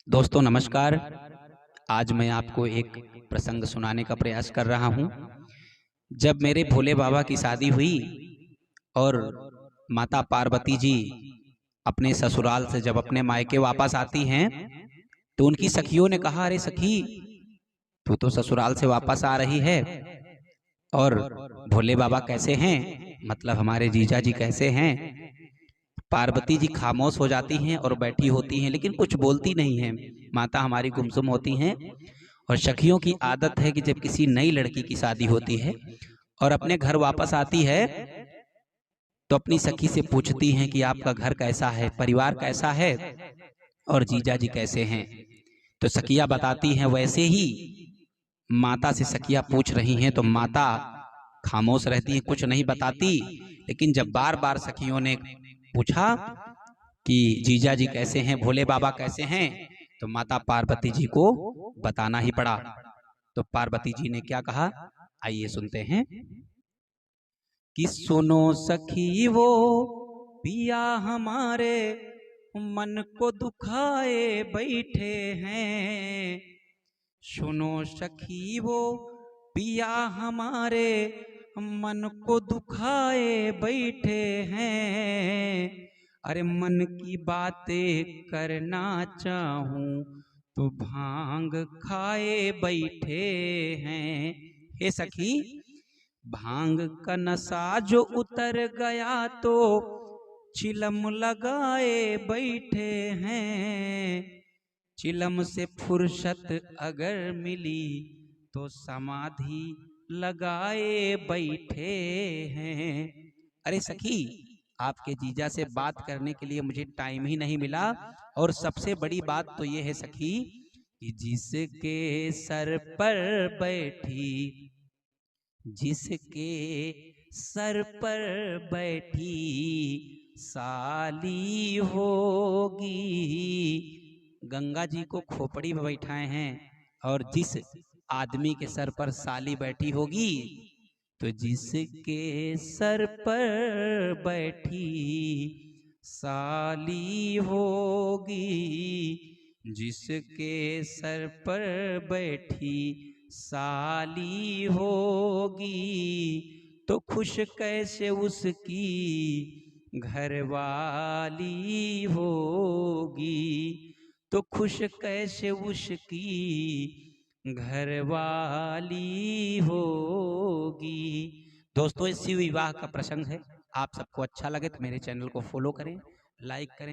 दोस्तों नमस्कार। आज मैं आपको एक प्रसंग सुनाने का प्रयास कर रहा हूँ। जब मेरे भोले बाबा की शादी हुई और माता पार्वती जी अपने ससुराल से जब अपने मायके वापस आती हैं, तो उनकी सखियों ने कहा, अरे सखी, तू तो ससुराल से वापस आ रही है और भोले बाबा कैसे हैं, मतलब हमारे जीजा जी कैसे हैं। पार्वती जी खामोश हो जाती हैं और बैठी होती हैं, लेकिन कुछ बोलती नहीं हैं। माता हमारी गुमसुम होती हैं। और सखियों की आदत है कि जब किसी नई लड़की की शादी होती है और अपने घर वापस आती है, तो अपनी सखी से पूछती हैं कि आपका घर कैसा है, परिवार कैसा है और जीजा जी कैसे हैं। तो सखियां बताती हैं। वैसे ही माता से सखियां पूछ रही हैं, तो माता खामोश रहती हैं, कुछ नहीं बताती। लेकिन जब बार बार सखियों ने पूछा कि जीजा जी कैसे हैं, भोले बाबा कैसे हैं, तो माता पार्वती जी को बताना ही पड़ा। तो पार्वती जी ने क्या कहा, आइए सुनते हैं कि सुनो सखी वो पिया हमारे मन को दुखाए बैठे हैं। सुनो सखी वो पिया हमारे मन को दुखाए बैठे हैं। अरे मन की बातें करना चाहूं तो भांग खाए बैठे हैं। हे सखी, भांग का नशा जो उतर गया तो चिलम लगाए बैठे हैं। चिलम से फुर्सत अगर मिली तो समाधि लगाए बैठे हैं। अरे सखी, आपके जीजा से बात करने के लिए मुझे टाइम ही नहीं मिला। और सबसे बड़ी बात तो ये है सखी कि जिसके सर पर बैठी, जिसके सर पर बैठी साली होगी। गंगा जी को खोपड़ी में बैठाए हैं, और जिस आदमी के सर पर साली बैठी होगी, तो जिसके सर पर बैठी साली होगी, जिसके सर पर बैठी साली होगी, तो खुश कैसे उसकी घरवाली होगी, तो खुश कैसे उसकी घरवाली होगी। दोस्तों, इस शिव विवाह का प्रसंग है। आप सबको अच्छा लगे तो मेरे चैनल को फॉलो करें, लाइक करें।